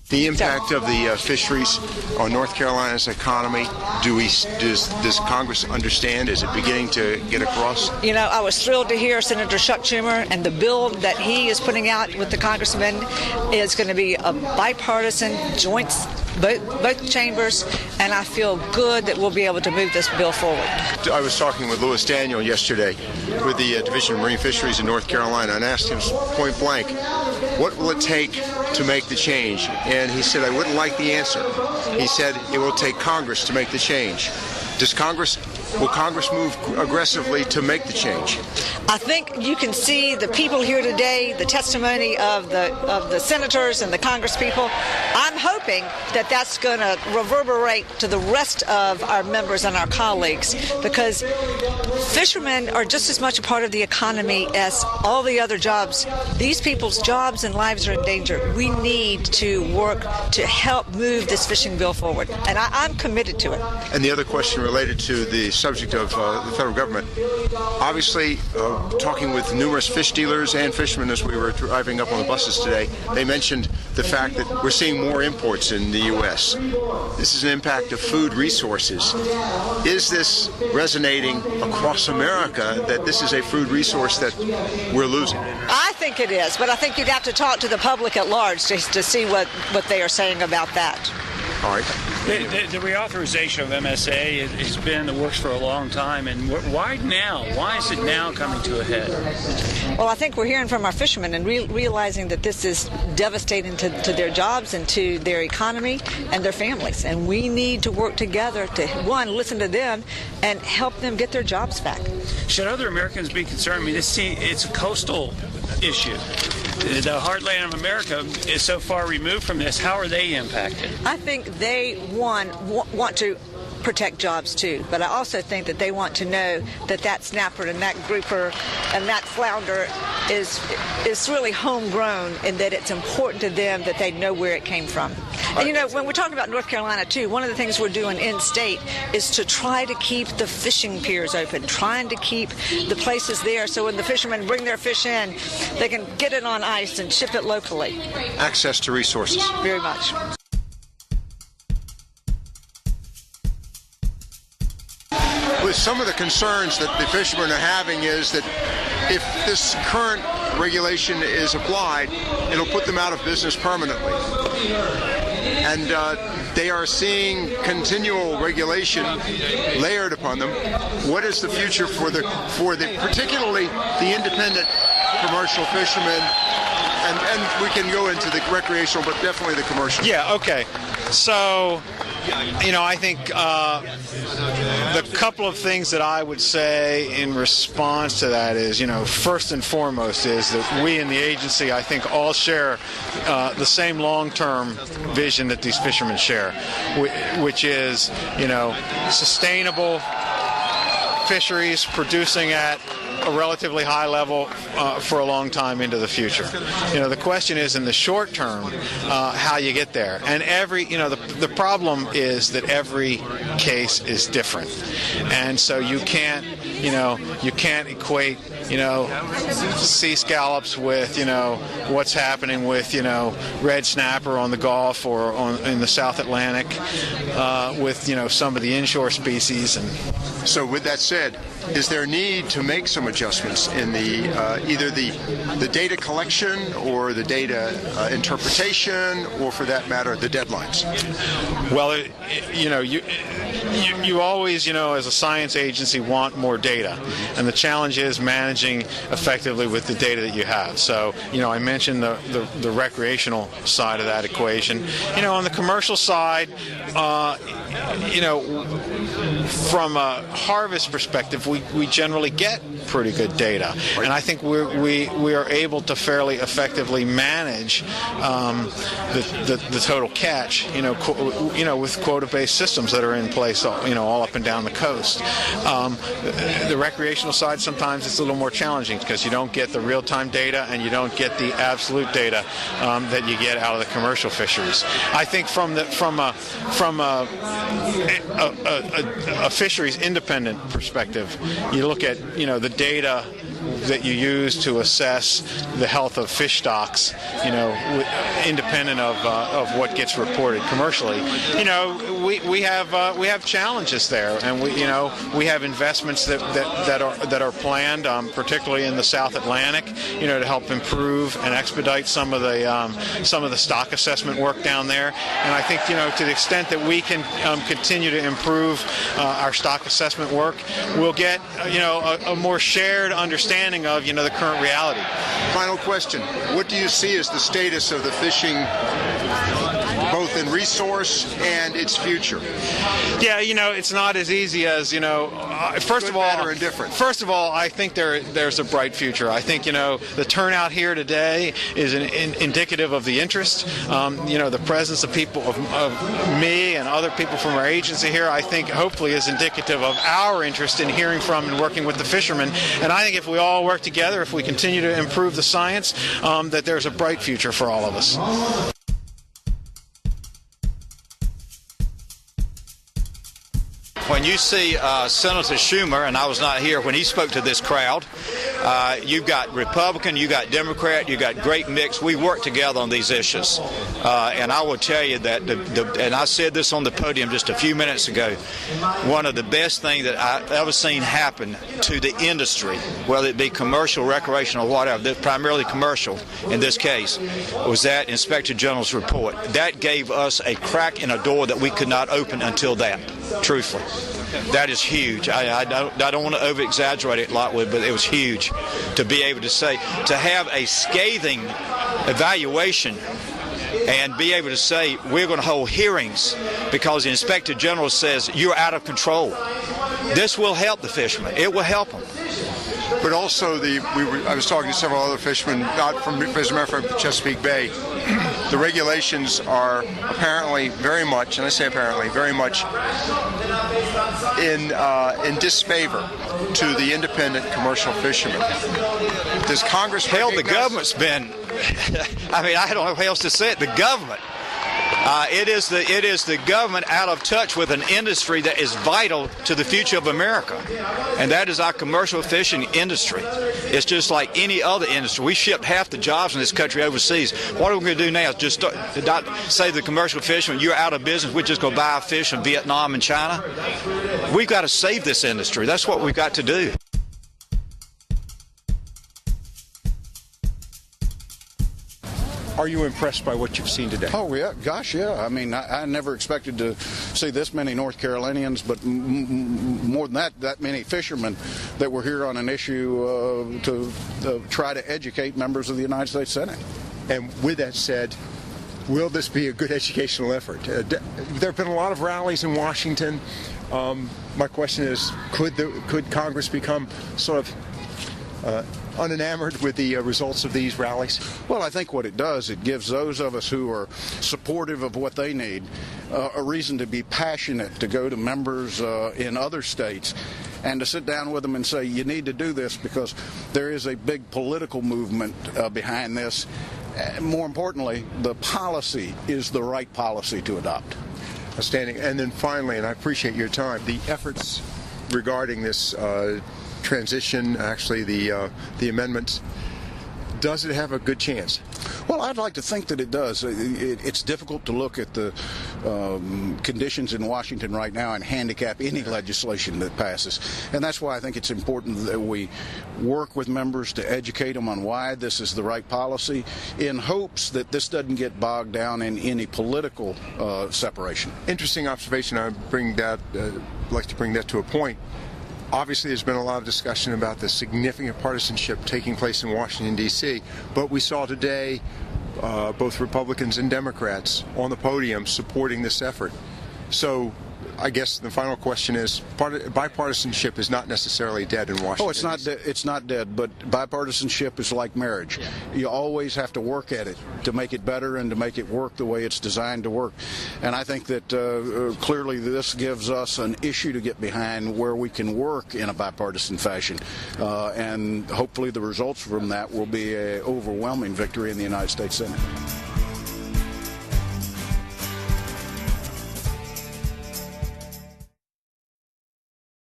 The impact of the fisheries on North Carolina's economy, does Congress understand? Is it beginning to get across? You know, I was thrilled to hear Senator Chuck Schumer, and the bill that he is putting out with the congressman is going to be a bipartisan joint, both chambers, and I feel good that we'll be able to move this bill forward. I was talking with Louis Daniel yesterday with the Division of Marine Fisheries in North Carolina and asked him point blank, what will it take to make the change? And he said, I wouldn't like the answer. He said, it will take Congress to make the change. Will Congress move aggressively to make the change? I think you can see the people here today, the testimony of the senators and the congresspeople. I'm hoping that that's going to reverberate to the rest of our members and our colleagues, because fishermen are just as much a part of the economy as all the other jobs. These people's jobs and lives are in danger. We need to work to help move this fishing bill forward, and I'm committed to it. And the other question related to the subject of the federal government, obviously talking with numerous fish dealers and fishermen as we were driving up on the buses today, they mentioned the fact that we're seeing more imports in the U.S. This is an impact of food resources. Is this resonating across America that this is a food resource that we're losing? I think it is, but I think you'd have to talk to the public at large to see what they are saying about that. All right. The reauthorization of MSA has been in the works for a long time, and why now? Why is it now coming to a head? Well, I think we're hearing from our fishermen and realizing that this is devastating to their jobs and to their economy and their families, and we need to work together to, one, listen to them and help them get their jobs back. Should other Americans be concerned? I mean, it's a coastal issue. The heartland of America is so far removed from this. How are they impacted? I think they, one, want to protect jobs too, but I also think that they want to know that that snapper and that grouper and that flounder is really homegrown, and that it's important to them that they know where it came from. And you know, when we're talking about North Carolina too, one of the things we're doing in state is to try to keep the fishing piers open, trying to keep the places there so when the fishermen bring their fish in, they can get it on ice and ship it locally. Access to resources. Very much. With some of the concerns that the fishermen are having is that if this current regulation is applied, it'll put them out of business permanently. And they are seeing continual regulation layered upon them. What is the future for the particularly the independent commercial fishermen? And we can go into the recreational, but definitely the commercial. Yeah, okay. So, you know, I think the couple of things that I would say in response to that is, you know, first and foremost is that we in the agency, I think, all share the same long-term vision that these fishermen share, which is, you know, sustainable fisheries producing at a relatively high level for a long time into the future. You know, the question is in the short term how you get there. And the problem is that every case is different. And so you can't equate, sea scallops with, what's happening with, red snapper on the Gulf or in the South Atlantic with, some of the inshore species. And so with that said, is there a need to make some adjustments in the either the data collection or the data interpretation, or for that matter, the deadlines? Well, you always, as a science agency, want more data, and the challenge is managing effectively with the data that you have. So, I mentioned the recreational side of that equation. On the commercial side, from a harvest perspective, we generally get pretty good data, and I think we are able to fairly effectively manage the total catch, with quota-based systems that are in place, all up and down the coast. The recreational side, sometimes it's a little more challenging because you don't get the real-time data and you don't get the absolute data that you get out of the commercial fisheries. I think from a fisheries independent perspective, you look at the data that you use to assess the health of fish stocks, independent of what gets reported commercially. We have challenges there, and we have investments that are planned, particularly in the South Atlantic, to help improve and expedite some of the stock assessment work down there. And I think to the extent that we can continue to improve our stock assessment work, we'll get a more shared understanding of the current reality. Final question: what do you see as the status of the fishing, both in resource and its future? Yeah, it's not as easy as First of all, I think there's a bright future. I think the turnout here today is indicative of the interest. The presence of people of me and other people from our agency here, I think, hopefully, is indicative of our interest in hearing from and working with the fishermen. And I think if we all work together, if we continue to improve the science, that there's a bright future for all of us. When you see Senator Schumer, and I was not here when he spoke to this crowd, you've got Republican, you got Democrat, you got great mix. We work together on these issues. And I will tell you that, and I said this on the podium just a few minutes ago, one of the best things that I've ever seen happen to the industry, whether it be commercial, recreational, whatever, primarily commercial in this case, was that Inspector General's report. That gave us a crack in a door that we could not open until that, truthfully. That is huge. I don't want to over-exaggerate it, Lockwood, but it was huge to be able to say, to have a scathing evaluation and be able to say, we're going to hold hearings because the Inspector General says you're out of control. This will help the fishermen. It will help them. But also, I was talking to several other fishermen, not from, as a matter of fact, Chesapeake Bay. The regulations are apparently very much, and I say apparently, very much in disfavor to the independent commercial fishermen. Does Congress Hell, the government's been, I don't know how else to say it, the government. It is the government out of touch with an industry that is vital to the future of America, and that is our commercial fishing industry. It's just like any other industry. We ship half the jobs in this country overseas. What are we going to do now? Just not say to the commercial fishermen, you're out of business, we're just going to buy our fish from Vietnam and China? We've got to save this industry. That's what we've got to do. Are you impressed by what you've seen today? Oh, yeah. Gosh, yeah. I never expected to see this many North Carolinians, but more than that many fishermen that were here on an issue to try to educate members of the United States Senate. And with that said, will this be a good educational effort? There have been a lot of rallies in Washington. My question is, could Congress become sort of unenamored with the results of these rallies? Well, I think what it does, it gives those of us who are supportive of what they need a reason to be passionate, to go to members in other states and to sit down with them and say, you need to do this because there is a big political movement behind this. More importantly, the policy is the right policy to adopt. Outstanding. And then finally, and I appreciate your time, the efforts regarding this transition, actually the amendments, does it have a good chance? Well, I'd like to think that it does. It's difficult to look at the conditions in Washington right now and handicap any legislation that passes. And that's why I think it's important that we work with members to educate them on why this is the right policy, in hopes that this doesn't get bogged down in any political separation. Interesting observation. I'd like to bring that to a point. Obviously, there's been a lot of discussion about the significant partisanship taking place in Washington, D.C., but we saw today both Republicans and Democrats on the podium supporting this effort. So I guess the final question is, bipartisanship is not necessarily dead in Washington. Oh, it's not dead, but bipartisanship is like marriage. You always have to work at it to make it better and to make it work the way it's designed to work. And I think that clearly this gives us an issue to get behind where we can work in a bipartisan fashion. And hopefully the results from that will be an overwhelming victory in the United States Senate.